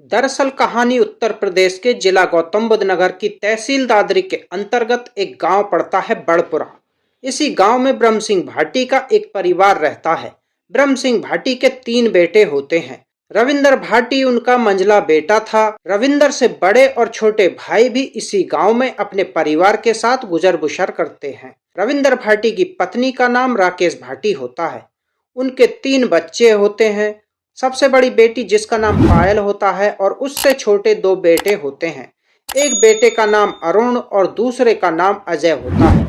दरअसल कहानी उत्तर प्रदेश के जिला गौतम बुद्ध नगर की तहसील दादरी के अंतर्गत एक गांव पड़ता है बड़पुरा। इसी गांव में ब्रह्म सिंह भाटी का एक परिवार रहता है। ब्रह्म सिंह भाटी के 3 बेटे होते हैं। रविंदर भाटी उनका मंझला बेटा था। रविंदर से बड़े और छोटे भाई भी इसी गांव में अपने परिवार के साथ गुजर बसर करते हैं। रविंदर भाटी की पत्नी का नाम राकेश भाटी होता है। उनके 3 बच्चे होते हैं। सबसे बड़ी बेटी जिसका नाम पायल होता है और उससे छोटे 2 बेटे होते हैं। एक बेटे का नाम अरुण और दूसरे का नाम अजय होता है।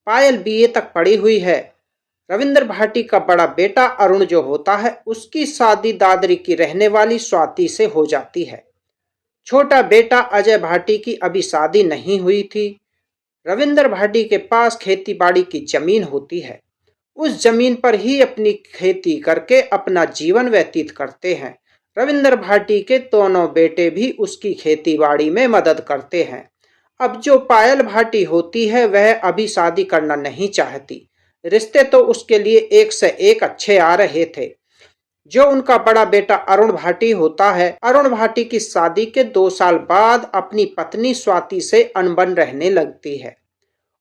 पायल बीए तक पढ़ी हुई है। रविंदर भाटी का बड़ा बेटा अरुण जो होता है उसकी शादी दादरी की रहने वाली स्वाति से हो जाती है। छोटा बेटा अजय भाटी की अभी शादी नहीं हुई थी। रविंदर भाटी के पास खेती बाड़ी की जमीन होती है। उस जमीन पर ही अपनी खेती करके अपना जीवन व्यतीत करते हैं। रविंदर भाटी के दोनों बेटे भी उसकी खेती बाड़ी में मदद करते हैं। अब जो पायल भाटी होती है वह अभी शादी करना नहीं चाहती। रिश्ते तो उसके लिए एक से एक अच्छे आ रहे थे। जो उनका बड़ा बेटा अरुण भाटी होता है, अरुण भाटी की शादी के 2 साल बाद अपनी पत्नी स्वाति से अनबन रहने लगती है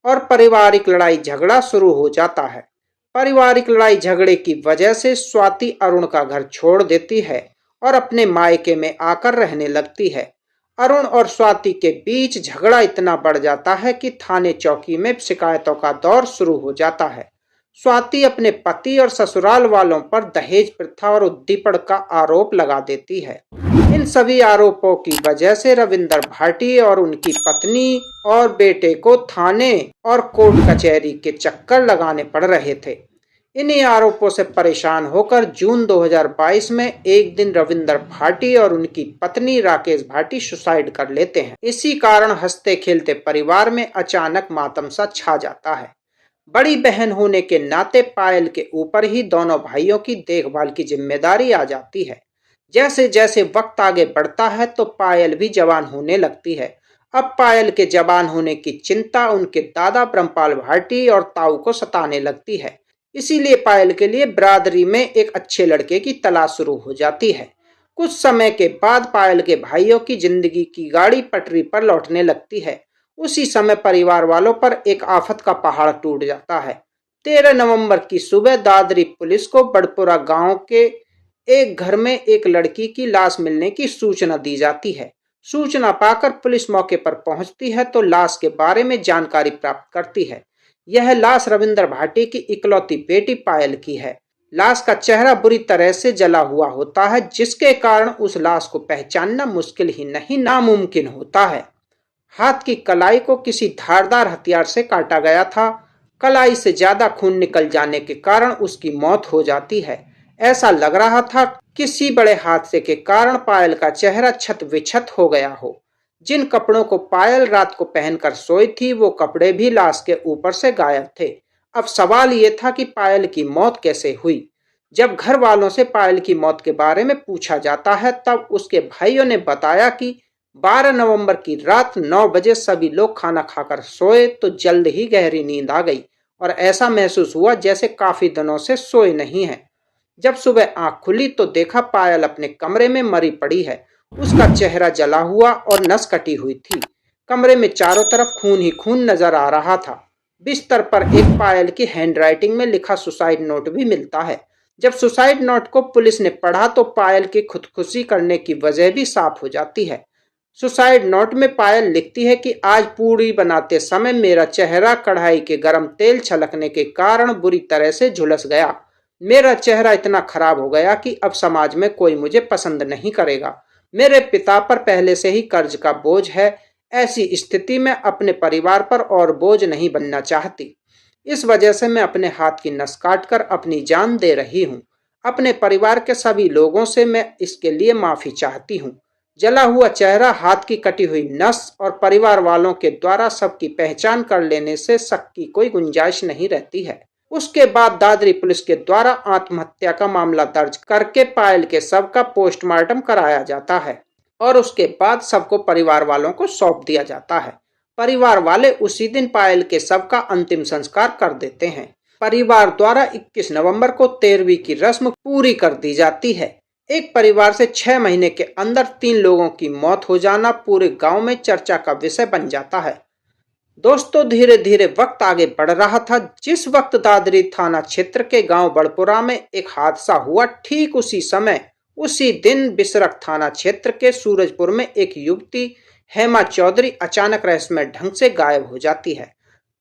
और पारिवारिक लड़ाई झगड़ा शुरू हो जाता है। पारिवारिक लड़ाई झगड़े की वजह से स्वाति अरुण का घर छोड़ देती है और अपने मायके में आकर रहने लगती है। अरुण और स्वाति के बीच झगड़ा इतना बढ़ जाता है कि थाने चौकी में शिकायतों का दौर शुरू हो जाता है। स्वाति अपने पति और ससुराल वालों पर दहेज प्रथा और उद्दीपन का आरोप लगा देती है। इन सभी आरोपों की वजह से रविंदर भाटी और उनकी पत्नी और बेटे को थाने और कोर्ट कचहरी के चक्कर लगाने पड़ रहे थे। इन्हीं आरोपों से परेशान होकर जून 2022 में एक दिन रविंदर भाटी और उनकी पत्नी राकेश भाटी सुसाइड कर लेते हैं। इसी कारण हंसते खेलते परिवार में अचानक मातम सा छा जाता है। बड़ी बहन होने के नाते पायल के ऊपर ही दोनों भाइयों की देखभाल की जिम्मेदारी आ जाती है। जैसे जैसे वक्त आगे बढ़ता है तो पायल भी जवान होने लगती है। अब पायल के जवान होने की चिंता उनके दादा ब्रह्मपाल भाटी और ताऊ को सताने लगती है। इसीलिए पायल के लिए बिरादरी में एक अच्छे लड़के की तलाश शुरू हो जाती है। कुछ समय के बाद पायल के भाइयों की जिंदगी की गाड़ी पटरी पर लौटने लगती है। उसी समय परिवार वालों पर एक आफत का पहाड़ टूट जाता है। 13 नवंबर की सुबह दादरी पुलिस को बड़पुरा गांव के एक घर में एक लड़की की लाश मिलने की सूचना दी जाती है। सूचना पाकर पुलिस मौके पर पहुंचती है तो लाश के बारे में जानकारी प्राप्त करती है। यह लाश रविंदर भाटी की इकलौती बेटी पायल की है। लाश का चेहरा बुरी तरह से जला हुआ होता है जिसके कारण उस लाश को पहचानना मुश्किल ही नहीं नामुमकिन होता है। हाथ की कलाई को किसी धारदार हथियार से काटा गया था। कलाई से ज्यादा खून निकल जाने के कारण उसकी मौत हो जाती है। ऐसा लग रहा था किसी बड़े हादसे के कारण पायल का चेहरा छत विछत हो गया हो। जिन कपड़ों को पायल रात को पहनकर सोई थी वो कपड़े भी लाश के ऊपर से गायब थे। अब सवाल ये था कि पायल की मौत कैसे हुई। जब घर वालों से पायल की मौत के बारे में पूछा जाता है तब उसके भाइयों ने बताया कि 12 नवंबर की रात 9 बजे सभी लोग खाना खाकर सोए तो जल्द ही गहरी नींद आ गई और ऐसा महसूस हुआ जैसे काफी दिनों से सोए नहीं है। जब सुबह आंख खुली तो देखा पायल अपने कमरे में मरी पड़ी है। उसका चेहरा जला हुआ और नस कटी हुई थी। कमरे में चारों तरफ खून ही खून नजर आ रहा था। बिस्तर पर एक पायल की हैंडराइटिंग में लिखा सुसाइड नोट भी मिलता है। जब सुसाइड नोट को पुलिस ने पढ़ा तो पायल की खुदकुशी करने की वजह भी साफ हो जाती है। सुसाइड नोट में पायल लिखती है कि आज पूरी बनाते समय मेरा चेहरा कढ़ाई के गर्म तेल छलकने के कारण बुरी तरह से झुलस गया। मेरा चेहरा इतना खराब हो गया कि अब समाज में कोई मुझे पसंद नहीं करेगा। मेरे पिता पर पहले से ही कर्ज का बोझ है। ऐसी स्थिति में अपने परिवार पर और बोझ नहीं बनना चाहती। इस वजह से मैं अपने हाथ की नस काटकर अपनी जान दे रही हूँ। अपने परिवार के सभी लोगों से मैं इसके लिए माफी चाहती हूँ। जला हुआ चेहरा, हाथ की कटी हुई नस और परिवार वालों के द्वारा सबकी पहचान कर लेने से शक की कोई गुंजाइश नहीं रहती है। उसके बाद दादरी पुलिस के द्वारा आत्महत्या का मामला दर्ज करके पायल के शव का पोस्टमार्टम कराया जाता है और उसके बाद शव को परिवार वालों को सौंप दिया जाता है। परिवार वाले उसी दिन पायल के शव का अंतिम संस्कार कर देते हैं। परिवार द्वारा 21 नवंबर को 13वीं की रस्म पूरी कर दी जाती है। एक परिवार से 6 महीने के अंदर 3 लोगों की मौत हो जाना पूरे गांव में चर्चा का विषय बन जाता है। दोस्तों, धीरे धीरे वक्त आगे बढ़ रहा था। जिस वक्त दादरी थाना क्षेत्र के गांव बड़पुरा में एक हादसा हुआ, ठीक उसी समय उसी दिन बिसरख थाना क्षेत्र के सूरजपुर में एक युवती हेमा चौधरी अचानक रहस्यमय ढंग से गायब हो जाती है।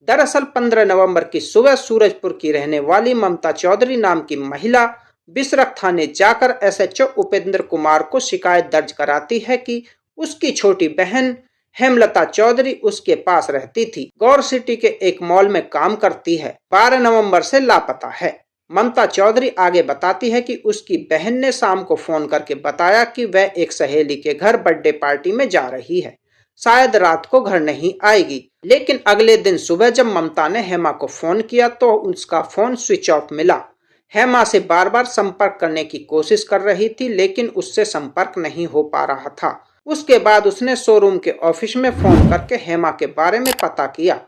दरअसल 15 नवंबर की सुबह सूरजपुर की रहने वाली ममता चौधरी नाम की महिला बिसरख थाने जाकर एसएचओ उपेंद्र कुमार को शिकायत दर्ज कराती है कि उसकी छोटी बहन हेमलता चौधरी उसके पास रहती थी, गौर सिटी के एक मॉल में काम करती है, 12 नवंबर से लापता है। ममता चौधरी आगे बताती है कि उसकी बहन ने शाम को फोन करके बताया कि वह एक सहेली के घर बर्थडे पार्टी में जा रही है, शायद रात को घर नहीं आएगी। लेकिन अगले दिन सुबह जब ममता ने हेमा को फोन किया तो उसका फोन स्विच ऑफ मिला। हेमा से बार बार संपर्क करने की कोशिश कर रही थी, लेकिन उससे संपर्क नहीं हो पा रहा था। उसके बाद उसने शोरूम के ऑफिस में फोन करके हेमा के बारे में पता किया।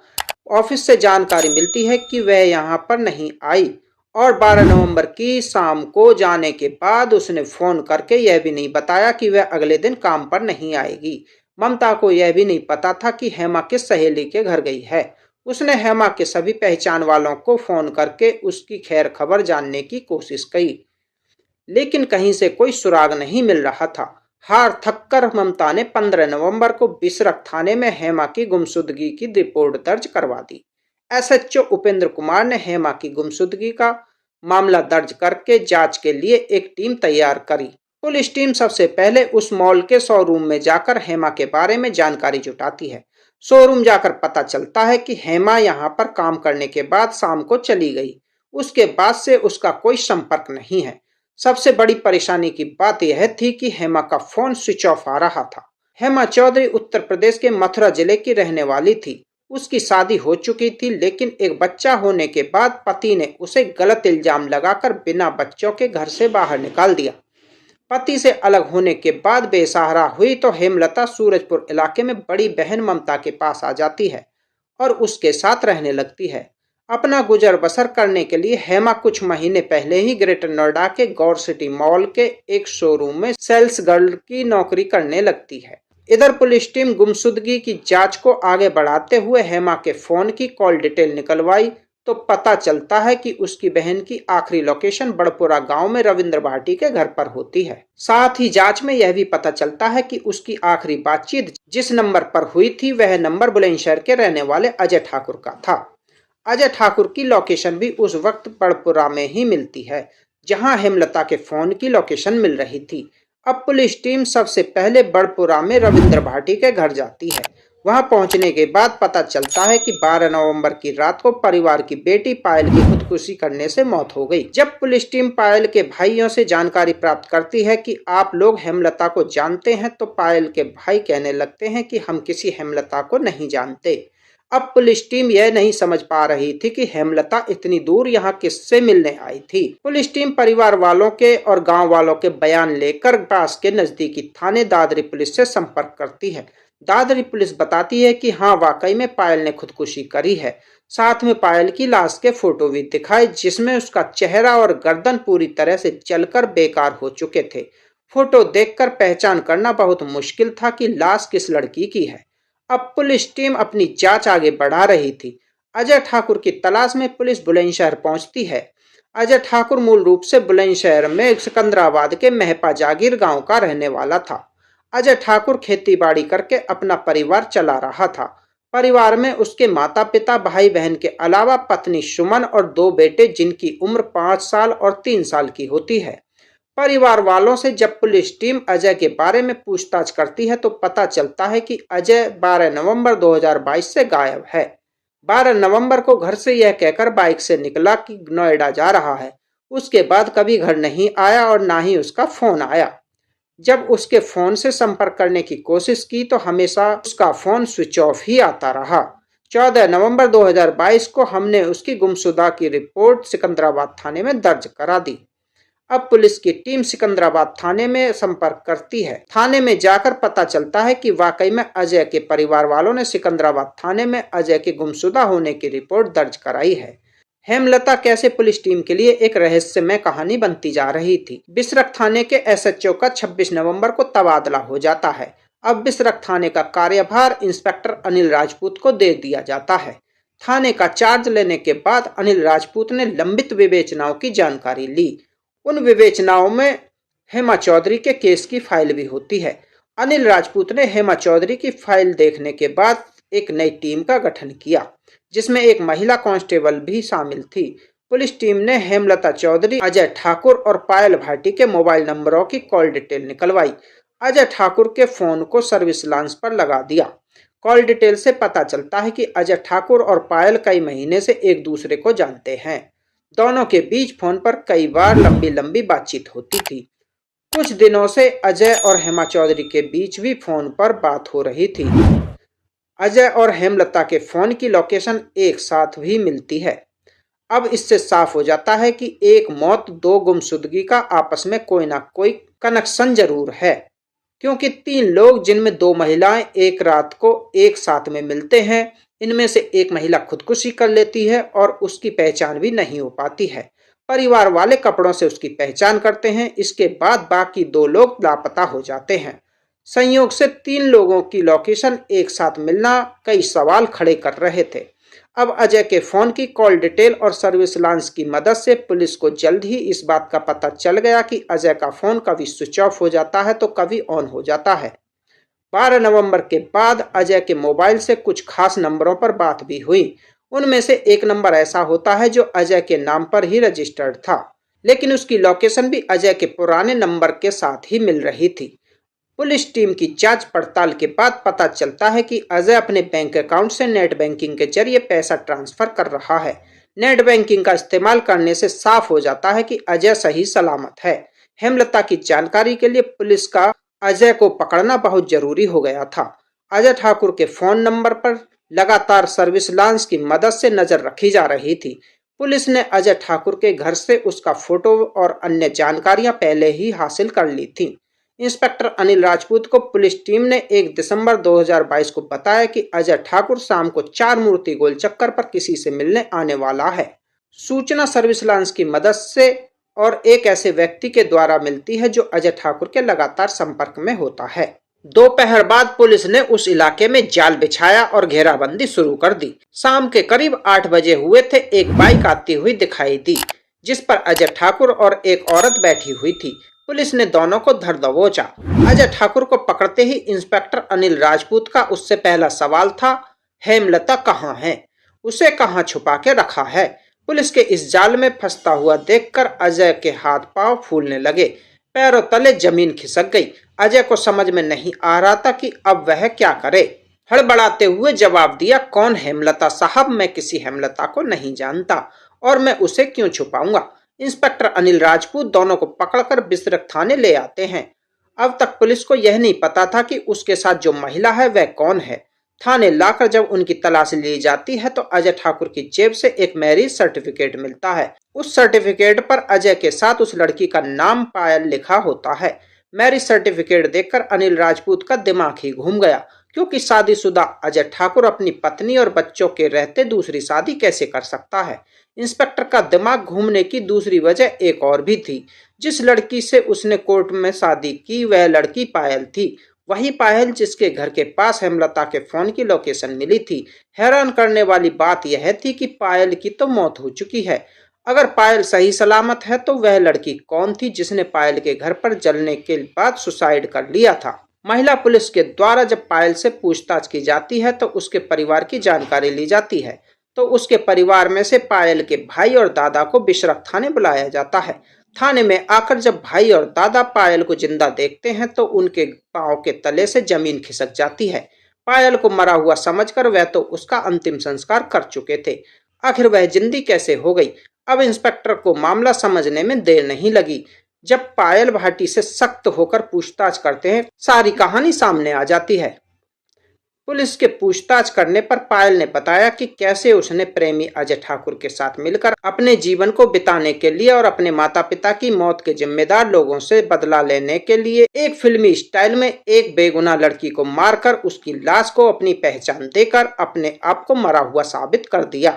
ऑफिस से जानकारी मिलती है कि वह यहाँ पर नहीं आई और 12 नवंबर की शाम को जाने के बाद उसने फोन करके यह भी नहीं बताया कि वह अगले दिन काम पर नहीं आएगी। ममता को यह भी नहीं पता था कि हेमा किस सहेली के घर गई है। उसने हेमा के सभी पहचान वालों को फोन करके उसकी खैर खबर जानने की कोशिश की, लेकिन कहीं से कोई सुराग नहीं मिल रहा था। हार थककर ममता ने 15 नवंबर को बिसरख थाने में हेमा की गुमशुदगी की रिपोर्ट दर्ज करवा दी। एसएचओ उपेंद्र कुमार ने हेमा की गुमशुदगी का मामला दर्ज करके जांच के लिए एक टीम तैयार करी। पुलिस टीम सबसे पहले उस मॉल के शोरूम में जाकर हेमा के बारे में जानकारी जुटाती है। शोरूम जाकर पता चलता है कि हेमा यहाँ पर काम करने के बाद शाम को चली गई। उसके बाद से उसका कोई संपर्क नहीं है। सबसे बड़ी परेशानी की बात यह थी कि हेमा का फोन स्विच ऑफ आ रहा था। हेमा चौधरी उत्तर प्रदेश के मथुरा जिले की रहने वाली थी। उसकी शादी हो चुकी थी, लेकिन एक बच्चा होने के बाद पति ने उसे गलत इल्जाम लगाकर बिना बच्चों के घर से बाहर निकाल दिया। पति से अलग होने के बाद बेसहारा हुई तो हेमलता सूरजपुर इलाके में बड़ी बहन ममता के पास आ जाती है और उसके साथ रहने लगती है। अपना गुजर बसर करने के लिए हेमा कुछ महीने पहले ही ग्रेटर नोएडा के गौर सिटी मॉल के एक शोरूम में सेल्स गर्ल की नौकरी करने लगती है। इधर पुलिस टीम गुमशुदगी की जांच को आगे बढ़ाते हुए हेमा के फोन की कॉल डिटेल निकलवाई तो पता चलता है कि उसकी बहन की आखिरी लोकेशन बड़पुरा गांव में रविंद्र भाटी के घर पर होती है। साथ ही जांच में यह भी पता चलता है कि उसकी आखिरी बातचीत जिस नंबर पर हुई थी वह नंबर बुलंदशहर के रहने वाले अजय ठाकुर का था। अजय ठाकुर की लोकेशन भी उस वक्त बड़पुरा में ही मिलती है जहां हेमलता के फोन की लोकेशन मिल रही थी। अब पुलिस टीम सबसे पहले बड़पुरा में रविंद्र भाटी के घर जाती है। वहां पहुंचने के बाद पता चलता है कि 12 नवंबर की रात को परिवार की बेटी पायल की खुदकुशी करने से मौत हो गई। जब पुलिस टीम पायल के भाइयों से जानकारी प्राप्त करती है कि आप लोग हेमलता को जानते हैं तो पायल के भाई कहने लगते हैं कि हम किसी हेमलता को नहीं जानते। अब पुलिस टीम यह नहीं समझ पा रही थी कि हेमलता इतनी दूर यहाँ किससे मिलने आई थी। पुलिस टीम परिवार वालों के और गांव वालों के बयान लेकर पास के नजदीकी थाने दादरी पुलिस से संपर्क करती है। दादरी पुलिस बताती है कि हाँ, वाकई में पायल ने खुदकुशी करी है। साथ में पायल की लाश के फोटो भी दिखाए जिसमें उसका चेहरा और गर्दन पूरी तरह से जलकर बेकार हो चुके थे। फोटो देखकर पहचान करना बहुत मुश्किल था कि लाश किस लड़की की है। अब पुलिस टीम अपनी जांच आगे बढ़ा रही थी। अजय ठाकुर की तलाश में पुलिस बुलंदशहर पहुंचती है। अजय ठाकुर मूल रूप से बुलंदशहर में सिकंदराबाद के महपा जागीर गांव का रहने वाला था। अजय ठाकुर खेती बाड़ी करके अपना परिवार चला रहा था। परिवार में उसके माता पिता, भाई बहन के अलावा पत्नी सुमन और 2 बेटे जिनकी उम्र 5 साल और 3 साल की होती है। परिवार वालों से जब पुलिस टीम अजय के बारे में पूछताछ करती है तो पता चलता है कि अजय 12 नवंबर 2022 से गायब है। 12 नवंबर को घर से यह कहकर बाइक से निकला कि नोएडा जा रहा है। उसके बाद कभी घर नहीं आया और ना ही उसका फोन आया। जब उसके फोन से संपर्क करने की कोशिश की तो हमेशा उसका फोन स्विच ऑफ ही आता रहा। 14 नवंबर 2022 को हमने उसकी गुमशुदा की रिपोर्ट सिकंदराबाद थाने में दर्ज करा दी। अब पुलिस की टीम सिकंदराबाद थाने में संपर्क करती है। थाने में जाकर पता चलता है कि वाकई में अजय के परिवार वालों ने सिकंदराबाद थाने में अजय के गुमशुदा होने की रिपोर्ट दर्ज कराई है। हेमलता कैसे पुलिस टीम के लिए एक रहस्यमय कहानी बनती जा रही थी। बिसरख थाने के एसएचओ का 26 नवंबर को तबादला हो जाता है। अब बिसरख थाने का कार्यभार इंस्पेक्टर अनिल राजपूत को दे दिया जाता है। थाने का चार्ज लेने के बाद अनिल राजपूत ने लंबित विवेचनाओं की जानकारी ली। उन विवेचनाओं में हेमा चौधरी के केस की फाइल भी होती है। अनिल राजपूत ने हेमा चौधरी की फाइल देखने के बाद एक नई टीम का गठन किया, जिसमें एक महिला कांस्टेबल भी शामिल थी। पुलिस टीम ने हेमलता चौधरी, अजय ठाकुर और पायल भाटी के मोबाइल नंबरों की कॉल डिटेल निकलवाई। अजय ठाकुर के फोन को सर्विस लांस पर लगा दिया। कॉल डिटेल से पता चलता है कि अजय ठाकुर और पायल कई महीने से एक दूसरे को जानते हैं। दोनों के बीच फोन पर कई बार लंबी लंबी बातचीत होती थी। कुछ दिनों से अजय और हेमा चौधरी के बीच भी फोन पर बात हो रही थी। अजय और हेमलता के फोन की लोकेशन एक साथ भी मिलती है। अब इससे साफ हो जाता है कि एक मौत दो गुमशुदगी का आपस में कोई ना कोई कनेक्शन जरूर है, क्योंकि 3 लोग जिनमें 2 महिलाएं एक रात को एक साथ में मिलते हैं, इनमें से एक महिला खुदकुशी कर लेती है और उसकी पहचान भी नहीं हो पाती है। परिवार वाले कपड़ों से उसकी पहचान करते हैं। इसके बाद बाकी 2 लोग लापता हो जाते हैं। संयोग से 3 लोगों की लोकेशन एक साथ मिलना कई सवाल खड़े कर रहे थे। अब अजय के फोन की कॉल डिटेल और सर्विस लांस की मदद से पुलिस को जल्द ही इस बात का पता चल गया कि अजय का फोन कभी स्विच ऑफ हो जाता है तो कभी ऑन हो जाता है। 12 नवंबर के बाद अजय के मोबाइल से कुछ खास नंबरों पर बात भी हुई। उनमें से एक नंबर ऐसा होता है जो अजय के नाम पर ही रजिस्टर्ड था, लेकिन उसकी लोकेशन भी अजय के पुराने नंबर के साथ ही मिल रही थी। पुलिस टीम की जांच पड़ताल के बाद पता चलता है कि अजय अपने बैंक अकाउंट से नेट बैंकिंग के जरिए पैसा ट्रांसफर कर रहा है। नेट बैंकिंग का इस्तेमाल करने से साफ हो जाता है कि अजय सही सलामत है। हेमलता की जानकारी के लिए पुलिस का अजय को पकड़ना बहुत जरूरी हो गया था। अजय ठाकुर के फोन नंबर पर लगातार सर्विस लांस की मदद से नजर रखी जा रही थी। पुलिस ने अजय ठाकुर के घर से उसका फोटो और अन्य जानकारियां पहले ही हासिल कर ली थी। इंस्पेक्टर अनिल राजपूत को पुलिस टीम ने 1 दिसंबर 2022 को बताया कि अजय ठाकुर शाम को 4 मूर्ति गोल चक्कर पर किसी से मिलने आने वाला है। सूचना सर्विस लांस की मदद से और एक ऐसे व्यक्ति के द्वारा मिलती है जो अजय ठाकुर के लगातार संपर्क में होता है। दोपहर बाद पुलिस ने उस इलाके में जाल बिछाया और घेराबंदी शुरू कर दी। शाम के करीब 8 बजे हुए थे। एक बाइक आती हुई दिखाई दी, जिस पर अजय ठाकुर और एक औरत बैठी हुई थी। पुलिस ने दोनों को धर दबोचा। अजय ठाकुर को पकड़ते ही इंस्पेक्टर अनिल राजपूत का उससे पहला सवाल था, हेमलता कहाँ है, उसे कहाँ छुपा के रखा है। पुलिस के इस जाल में फंसता हुआ देखकर अजय के हाथ पांव फूलने लगे। पैरों तले जमीन खिसक गई। अजय को समझ में नहीं आ रहा था कि अब वह क्या करे। हड़बड़ाते हुए जवाब दिया, कौन हेमलता साहब, मैं किसी हेमलता को नहीं जानता और मैं उसे क्यों छुपाऊंगा। इंस्पेक्टर अनिल राजपूत दोनों को पकड़कर बिसरख थाने ले आते हैं। अब तक पुलिस को यह नहीं पता था कि उसके साथ जो महिला है वह कौन है। थाने लाकर जब उनकी तलाशी ली जाती है तो अजय ठाकुर की जेब से एक मैरिज सर्टिफिकेट मिलता है। उस सर्टिफिकेट पर अजय के साथ उस लड़की का नाम पायल लिखा होता है। मैरिज सर्टिफिकेट देखकर अनिल राजपूत का दिमाग ही घूम गया, क्योंकि शादीशुदा अजय ठाकुर अपनी पत्नी और बच्चों के रहते दूसरी शादी कैसे कर सकता है। इंस्पेक्टर का दिमाग घूमने की दूसरी वजह एक और भी थी। जिस लड़की से उसने कोर्ट में शादी की वह लड़की पायल थी। वही पायल जिसके घर के पास हेमलता के फोन की लोकेशन मिली थी। हैरान करने वाली बात यह थी कि पायल की तो मौत हो चुकी है। अगर पायल सही सलामत है तो वह लड़की कौन थी जिसने पायल के घर पर जलने के बाद सुसाइड कर लिया था। महिला पुलिस के द्वारा जब पायल से पूछताछ की जाती है तो उसके परिवार की जानकारी ली जाती है, तो उसके परिवार में से पायल के भाई और दादा को बिसरख थाने बुलाया जाता है। थाने में आकर जब भाई और दादा पायल को जिंदा देखते हैं तो उनके पांव के तले से जमीन खिसक जाती है। पायल को मरा हुआ समझकर वह तो उसका अंतिम संस्कार कर चुके थे, आखिर वह जिंदी कैसे हो गई। अब इंस्पेक्टर को मामला समझने में देर नहीं लगी। जब पायल भाटी से सख्त होकर पूछताछ करते हैं, सारी कहानी सामने आ जाती है। पुलिस के पूछताछ करने पर पायल ने बताया कि कैसे उसने प्रेमी अजय ठाकुर के साथ मिलकर अपने जीवन को बिताने के लिए और अपने माता पिता की मौत के जिम्मेदार लोगों से बदला लेने के लिए एक फिल्मी स्टाइल में एक बेगुनाह लड़की को मारकर उसकी लाश को अपनी पहचान देकर अपने आप को मरा हुआ साबित कर दिया।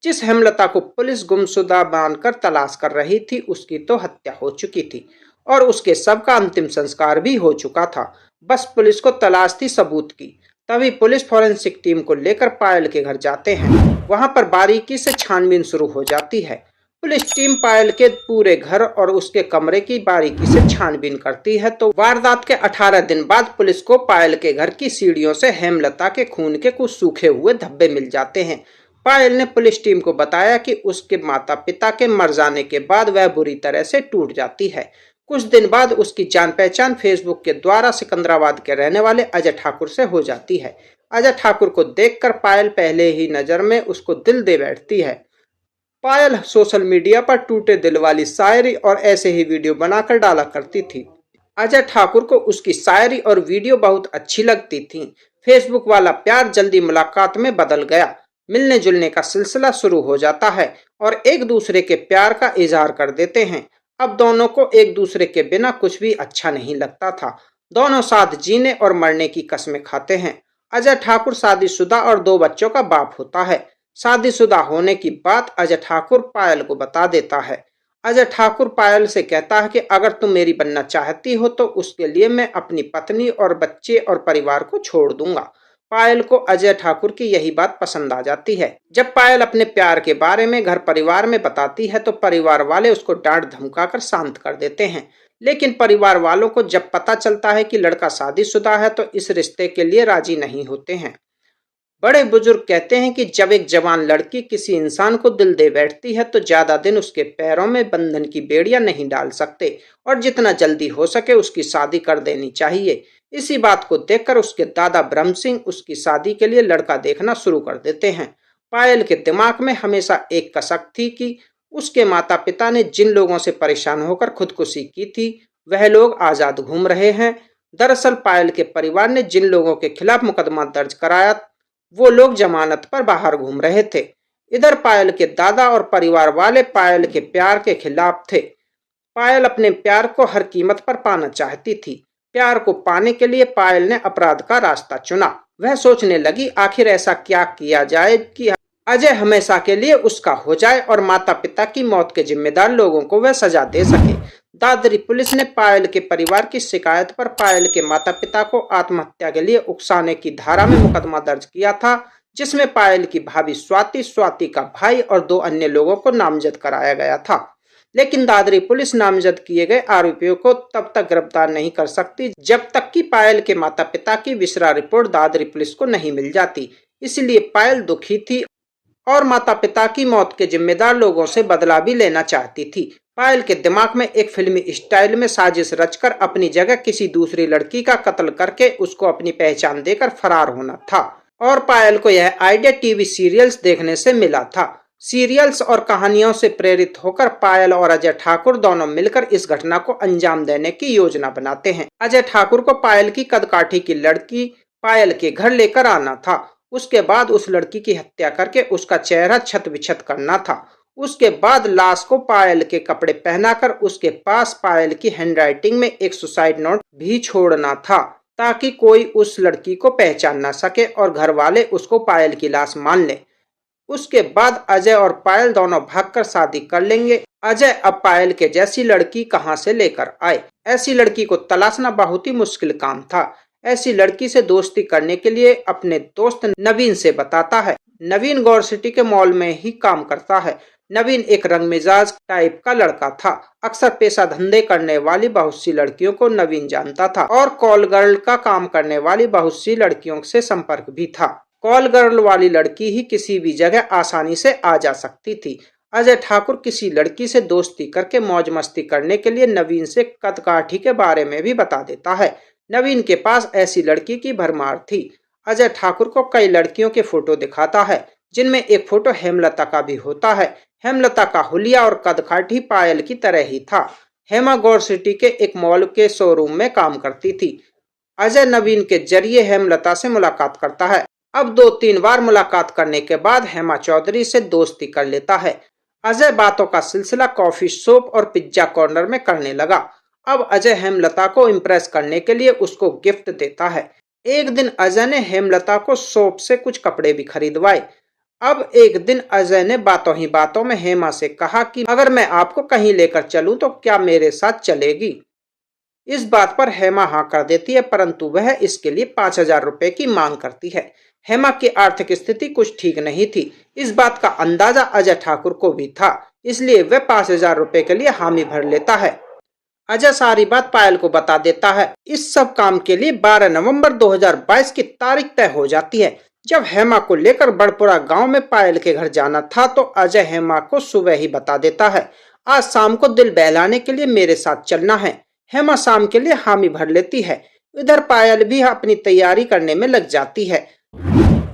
जिस हेमलता को पुलिस गुमशुदा मानकर तलाश कर रही थी, उसकी तो हत्या हो चुकी थी और उसके शव का अंतिम संस्कार भी हो चुका था। बस पुलिस को तलाश थी सबूत की। तभी पुलिस फॉरेंसिक टीम को लेकर पायल के घर जाते हैं। वहां पर बारीकी से छानबीन शुरू हो जाती है। पुलिस टीम पायल के पूरे घर और उसके कमरे की बारीकी से छानबीन करती है तो वारदात के 18 दिन बाद पुलिस को पायल के घर की सीढ़ियों से हेमलता के खून के कुछ सूखे हुए धब्बे मिल जाते हैं। पायल ने पुलिस टीम को बताया कि उसके माता पिता के मर जाने के बाद वह बुरी तरह से टूट जाती है। कुछ दिन बाद उसकी जान पहचान फेसबुक के द्वारा सिकंदराबाद के रहने वाले अजय ठाकुर से हो जाती है। अजय ठाकुर को देखकर पायल पहले ही नजर में उसको दिल दे बैठती है। पायल सोशल मीडिया पर टूटे दिल वाली शायरी और ऐसे ही वीडियो बनाकर डाला करती थी। अजय ठाकुर को उसकी शायरी और वीडियो बहुत अच्छी लगती थी। फेसबुक वाला प्यार जल्दी मुलाकात में बदल गया। मिलने जुलने का सिलसिला शुरू हो जाता है और एक दूसरे के प्यार का इजहार कर देते हैं। अब दोनों को एक दूसरे के बिना कुछ भी अच्छा नहीं लगता था। दोनों साथ जीने और मरने की कस्में खाते हैं। अजय ठाकुर शादीशुदा और 2 बच्चों का बाप होता है। शादीशुदा होने की बात अजय ठाकुर पायल को बता देता है। अजय ठाकुर पायल से कहता है कि अगर तुम मेरी बनना चाहती हो तो उसके लिए मैं अपनी पत्नी और बच्चे और परिवार को छोड़ दूंगा। पायल को अजय ठाकुर की यही बात पसंद आ जाती है। जब पायल अपने प्यार के बारे में घर परिवार में बताती है तो परिवार वाले उसको डांट धमकाकर शांत कर देते हैं। लेकिन परिवार वालों को जब पता चलता है कि लड़का शादीशुदा है तो इस रिश्ते के लिए राजी नहीं होते हैं। बड़े बुजुर्ग कहते हैं कि जब एक जवान लड़की किसी इंसान को दिल दे बैठती है तो ज्यादा दिन उसके पैरों में बंधन की बेड़ियां नहीं डाल सकते और जितना जल्दी हो सके उसकी शादी कर देनी चाहिए। इसी बात को देखकर उसके दादा ब्रह्म सिंह उसकी शादी के लिए लड़का देखना शुरू कर देते हैं। पायल के दिमाग में हमेशा एक कसक थी कि उसके माता पिता ने जिन लोगों से परेशान होकर खुदकुशी की थी वह लोग आजाद घूम रहे हैं। दरअसल पायल के परिवार ने जिन लोगों के खिलाफ मुकदमा दर्ज कराया वो लोग जमानत पर बाहर घूम रहे थे। इधर पायल के दादा और परिवार वाले पायल के प्यार के खिलाफ थे। पायल अपने प्यार को हर कीमत पर पाना चाहती थी। प्यार को पाने के लिए पायल ने अपराध का रास्ता चुना। वह सोचने लगी आखिर ऐसा क्या किया जाए कि अजय हमेशा के लिए उसका हो जाए और माता पिता की मौत के जिम्मेदार लोगों को वह सजा दे सके। दादरी पुलिस ने पायल के परिवार की शिकायत पर पायल के माता पिता को आत्महत्या के लिए उकसाने की धारा में मुकदमा दर्ज किया था, जिसमें पायल की भाभी स्वाति, स्वाति का भाई और 2 अन्य लोगों को नामजद कराया गया था। लेकिन दादरी पुलिस नामजद किए गए आरोपियों को तब तक गिरफ्तार नहीं कर सकती जब तक कि पायल के माता पिता की विसरा रिपोर्ट दादरी पुलिस को नहीं मिल जाती। इसलिए पायल दुखी थी और माता पिता की मौत के जिम्मेदार लोगों से बदला भी लेना चाहती थी। पायल के दिमाग में एक फिल्मी स्टाइल में साजिश रचकर अपनी जगह किसी दूसरी लड़की का कत्ल करके उसको अपनी पहचान देकर फरार होना था। और पायल को यह आइडिया टीवी सीरियल्स देखने से मिला था। सीरियल्स और कहानियों से प्रेरित होकर पायल और अजय ठाकुर दोनों मिलकर इस घटना को अंजाम देने की योजना बनाते हैं। अजय ठाकुर को पायल की कदकाठी की लड़की पायल के घर लेकर आना था। उसके बाद उस लड़की की हत्या करके उसका चेहरा छत विछत करना था। उसके बाद लाश को पायल के कपड़े पहनाकर उसके पास पायल की हैंडराइटिंग में एक सुसाइड नोट भी छोड़ना था ताकि कोई उस लड़की को पहचान न सके और घर वाले उसको पायल की लाश मान ले। उसके बाद अजय और पायल दोनों भागकर शादी कर लेंगे। अजय अब पायल के जैसी लड़की कहां से लेकर आए? ऐसी लड़की को तलाशना बहुत ही मुश्किल काम था। ऐसी लड़की से दोस्ती करने के लिए अपने दोस्त नवीन से बताता है। नवीन गौर सिटी के मॉल में ही काम करता है। नवीन एक रंगमिजाज टाइप का लड़का था। अक्सर पेशा धंधे करने वाली बहुत सी लड़कियों को नवीन जानता था और कॉल गर्ल का काम करने वाली बहुत सी लड़कियों से संपर्क भी था। कॉल गर्ल वाली लड़की ही किसी भी जगह आसानी से आ जा सकती थी। अजय ठाकुर किसी लड़की से दोस्ती करके मौज मस्ती करने के लिए नवीन से कदकाठी के बारे में भी बता देता है। नवीन के पास ऐसी लड़की की भरमार थी। अजय ठाकुर को कई लड़कियों के फोटो दिखाता है जिनमें एक फोटो हेमलता का भी होता है। हेमलता का हुलिया और कदकाठी पायल की तरह ही था। हेमा गौर सिटी के एक मॉल के शोरूम में काम करती थी। अजय नवीन के जरिए हेमलता से मुलाकात करता है। अब 2-3 बार मुलाकात करने के बाद हेमा चौधरी से दोस्ती कर लेता है। अजय बातों का सिलसिला कॉफी शॉप और पिज्जा कॉर्नर में करने लगा। अब अजय हेमलता को इम्प्रेस करने के लिए उसको गिफ्ट देता है। एक दिन अजय ने हेमलता को शॉप से कुछ कपड़े भी खरीदवाए। अब एक दिन अजय ने बातों ही बातों में हेमा से कहा कि अगर मैं आपको कहीं लेकर चलूं तो क्या मेरे साथ चलेगी। इस बात पर हेमा हाँ कर देती है, परंतु वह इसके लिए 5,000 रुपए की मांग करती है। हेमा की आर्थिक स्थिति कुछ ठीक नहीं थी। इस बात का अंदाजा अजय ठाकुर को भी था, इसलिए वह 5,000 रुपए के लिए हामी भर लेता है। अजय सारी बात पायल को बता देता है। इस सब काम के लिए 12 नवंबर 2022 की तारीख तय हो जाती है। जब हेमा को लेकर बड़पुरा गांव में पायल के घर जाना था तो अजय हेमा को सुबह ही बता देता है, आज शाम को दिल बहलाने के लिए मेरे साथ चलना है। हेमा शाम के लिए हामी भर लेती है। इधर पायल भी अपनी तैयारी करने में लग जाती है।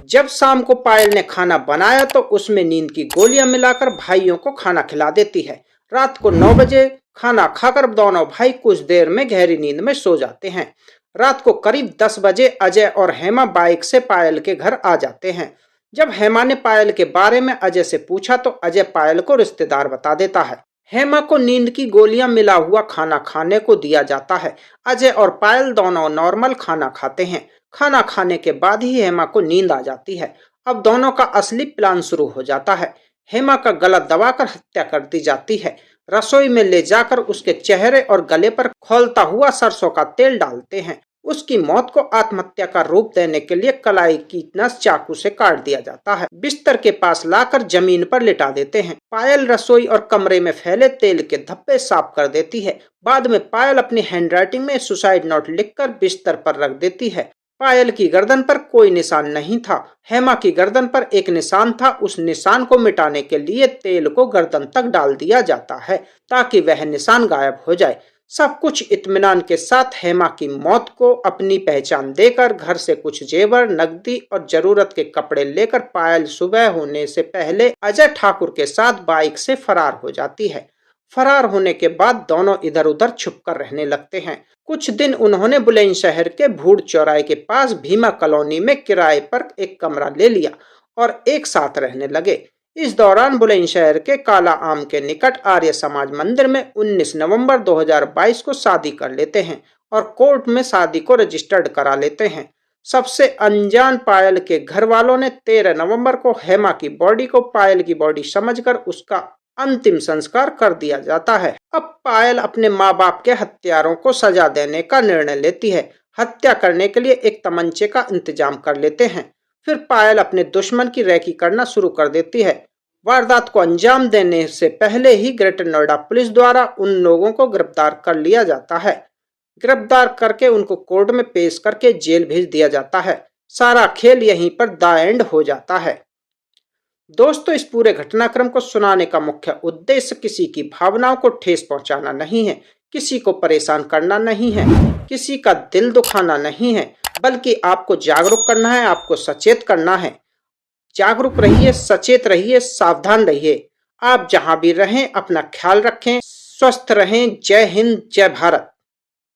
जब शाम को पायल ने खाना बनाया तो उसमें नींद की गोलियां मिलाकर भाइयों को खाना खिला देती है। रात को 9 बजे खाना खाकर दोनों भाई कुछ देर में गहरी नींद में सो जाते हैं। रात को करीब 10 बजे अजय और हेमा बाइक से पायल के घर आ जाते हैं। जब हेमा ने पायल के बारे में अजय से पूछा तो अजय पायल को रिश्तेदार बता देता है। हेमा को नींद की गोलियां मिला हुआ खाना खाने को दिया जाता है। अजय और पायल दोनों नॉर्मल खाना खाते हैं। खाना खाने के बाद ही हेमा को नींद आ जाती है। अब दोनों का असली प्लान शुरू हो जाता है। हेमा का गला दबाकर हत्या कर दी जाती है। रसोई में ले जाकर उसके चेहरे और गले पर खौलता हुआ सरसों का तेल डालते हैं। उसकी मौत को आत्महत्या का रूप देने के लिए कलाई की नस चाकू से काट दिया जाता है। बिस्तर के पास लाकर जमीन पर लिटा देते हैं। पायल रसोई और कमरे में फैले तेल के धब्बे साफ कर देती है। बाद में पायल अपनी हैंडराइटिंग में सुसाइड नोट लिखकर बिस्तर पर रख देती है। पायल की गर्दन पर कोई निशान नहीं था। हेमा की गर्दन पर एक निशान था। उस निशान को मिटाने के लिए तेल को गर्दन तक डाल दिया जाता है ताकि वह निशान गायब हो जाए। सब कुछ इत्मीनान के साथ हेमा की मौत को अपनी पहचान देकर घर से कुछ जेवर, नकदी और जरूरत के कपड़े लेकर पायल सुबह होने से पहले अजय ठाकुर के साथ बाइक से फरार हो जाती है। फरार होने के बाद दोनों इधर उधर छुपकर रहने लगते हैं। कुछ दिन उन्होंने बुलंदशहर के भूड़ चौराहे के पास भीमा कॉलोनी में किराए पर एक कमरा ले लिया और एक साथ रहने लगे। इस दौरान बुलंदशहर के काला आम के निकट आर्य समाज मंदिर में 19 नवंबर 2022 को शादी कर लेते हैं और कोर्ट में शादी को रजिस्टर्ड करा लेते हैं। सबसे अनजान पायल के घर वालों ने 13 नवंबर को हेमा की बॉडी को पायल की बॉडी समझकर उसका अंतिम संस्कार कर दिया जाता है। अब पायल अपने माँ बाप के हत्यारों को सजा देने का निर्णय लेती है। हत्या करने के लिए एक तमंचे का इंतजाम कर लेते हैं। फिर पायल अपने दुश्मन की रैकी करना शुरू कर देती है। वारदात को अंजाम देने से पहले ही ग्रेटर नोएडा पुलिस द्वारा उन लोगों को गिरफ्तार कर लिया जाता है। गिरफ्तार करके उनको कोर्ट में पेश करके जेल भेज दिया जाता है। सारा खेल यहीं पर द एंड हो जाता है। दोस्तों, इस पूरे घटनाक्रम को सुनाने का मुख्य उद्देश्य किसी की भावनाओं को ठेस पहुंचाना नहीं है, किसी को परेशान करना नहीं है, किसी का दिल दुखाना नहीं है, बल्कि आपको जागरूक करना है, आपको सचेत करना है। जागरूक रहिए, सचेत रहिए, सावधान रहिए। आप जहां भी रहें अपना ख्याल रखें, स्वस्थ रहें। जय हिंद, जय भारत।